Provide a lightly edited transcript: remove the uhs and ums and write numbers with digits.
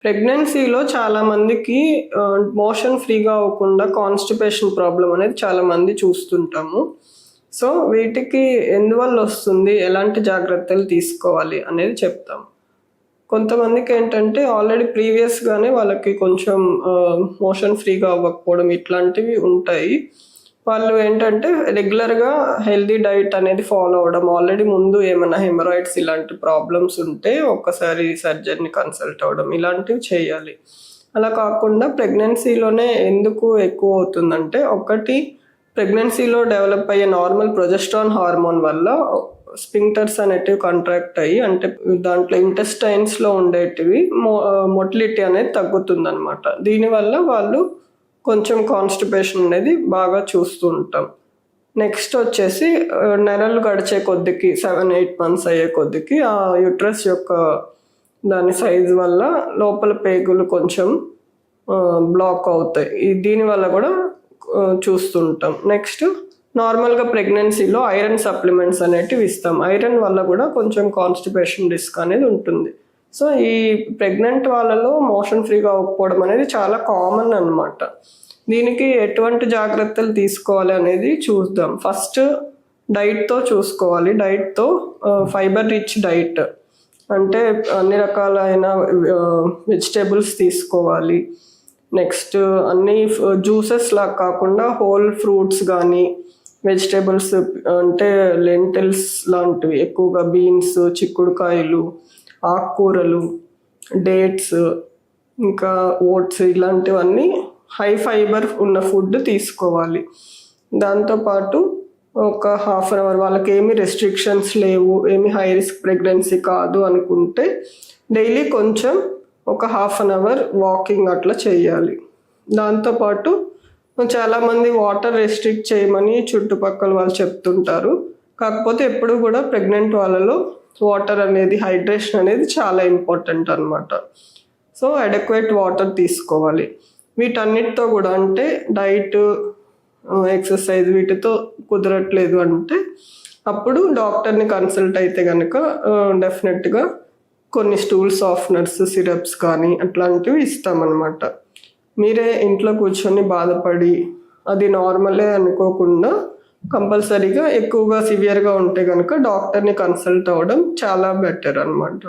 ప్రెగ్నెన్సీలో చాలామందికి మోషన్ ఫ్రీగా అవ్వకుండా కాన్‌స్టిపేషన్ ప్రాబ్లమ్ అనేది చాలామంది చూస్తుంటాము. సో, వీటికి ఎందువల్ల వస్తుంది? ఎలాంటి జాగ్రత్తలు తీసుకోవాలి అనేది చెప్తాం. కొంతమందికేంటంటే ఆల్రెడీ ప్రీవియస్‌గానే వాళ్ళకి కొంచెం మోషన్ ఫ్రీగా అవ్వకపోవడం ఇట్లాంటివి ఉంటాయి. వాళ్ళు ఏంటంటే రెగ్యులర్‌గా హెల్తీ డైట్ అనేది ఫాలో అవ్వడం. ఆల్రెడీ ముందు ఏమైనా హెమరాయిడ్స్ ఇలాంటి ప్రాబ్లమ్స్ ఉంటే ఒక్కసారి సర్జన్‌ని కన్సల్ట్ అవ్వడం ఇలాంటివి చేయాలి. అలా కాకుండా ప్రెగ్నెన్సీలోనే ఎందుకు ఎక్కువ అవుతుందంటే, ఒకటి ప్రెగ్నెన్సీలో డెవలప్ అయ్యే నార్మల్ ప్రొజెస్ట్రాన్ హార్మోన్ వల్ల స్ఫింక్టర్స్ అనేటివి కాంట్రాక్ట్ అయ్యి, అంటే దాంట్లో ఇంటెస్టైన్స్‌లో ఉండేటివి మొటిలిటీ అనేది తగ్గుతుందనమాట. దీనివల్ల వాళ్ళు కొంచెం కాన్‌స్టిపేషన్ అనేది బాగా చూస్తూ ఉంటాం. నెక్స్ట్ వచ్చేసి నెలలు గడిచే కొద్దికి 7, 8 మంత్స్ అయ్యే కొద్దికి ఆ యూట్రస్ యొక్క దాని సైజ్ వల్ల లోపల పేగులు కొంచెం బ్లాక్ అవుతాయి. దీనివల్ల కూడా చూస్తుంటాం. నెక్స్ట్ నార్మల్‌గా ప్రెగ్నెన్సీలో ఐరన్ సప్లిమెంట్స్ అనేటివి ఇస్తాం. ఐరన్ వల్ల కూడా కొంచెం కాన్‌స్టిపేషన్ రిస్క్ అనేది ఉంటుంది. సో, ఈ ప్రెగ్నెంట్ వాళ్ళలో మోషన్ ఫ్రీగా అవ్వకపోవడం అనేది చాలా కామన్ అనమాట. దీనికి ఎటువంటి జాగ్రత్తలు తీసుకోవాలి అనేది చూద్దాం. ఫస్ట్ డైట్‌తో చూసుకోవాలి. డైట్‌తో ఫైబర్ రిచ్ డైట్, అంటే అన్ని రకాలైన వెజిటేబుల్స్ తీసుకోవాలి. నెక్స్ట్ అన్ని జ్యూసెస్ లాగా కాకుండా హోల్ ఫ్రూట్స్ కానీ, వెజిటేబుల్స్ అంటే లెంటిల్స్ లాంటివి ఎక్కువగా బీన్స్, చిక్కుడుకాయలు, ఆకుకూరలు, డేట్స్, ఇంకా ఓట్స్ ఇలాంటివన్నీ హై ఫైబర్ ఉన్న ఫుడ్ తీసుకోవాలి. దాంతోపాటు ఒక హాఫ్ అన్ అవర్ వాళ్ళకి ఏమి రెస్ట్రిక్షన్స్ లేవు, ఏమి హై రిస్క్ ప్రెగ్నెన్సీ కాదు అనుకుంటే డైలీ కొంచెం ఒక హాఫ్ అన్ అవర్ వాకింగ్ అట్లా చేయాలి. దాంతోపాటు చాలామంది వాటర్ రెస్ట్రిక్ట్ చేయమని చుట్టుపక్కల వాళ్ళు చెప్తుంటారు. కాకపోతే ఎప్పుడు కూడా ప్రెగ్నెంట్ వాళ్ళలో వాటర్ అనేది, హైడ్రేషన్ అనేది చాలా ఇంపార్టెంట్ అనమాట. సో, అడెక్వేట్ వాటర్ తీసుకోవాలి. వీటన్నిటితో కూడా, అంటే డైట్, ఎక్సర్సైజ్ వీటితో కుదరట్లేదు అంటే అప్పుడు డాక్టర్ని కన్సల్ట్ అయితే కనుక డెఫినెట్గా కొన్ని స్టూల్ సాఫ్ట్నర్స్, సిరప్స్ కానీ అట్లాంటివి ఇస్తామన్నమాట. మీరే ఇంట్లో కూర్చొని బాధపడి అది నార్మలే అనుకోకుండా కంపల్సరీగా ఎక్కువగా సివియర్గా ఉంటే కనుక డాక్టర్ని కన్సల్ట్ అవ్వడం చాలా బెటర్ అనమాట.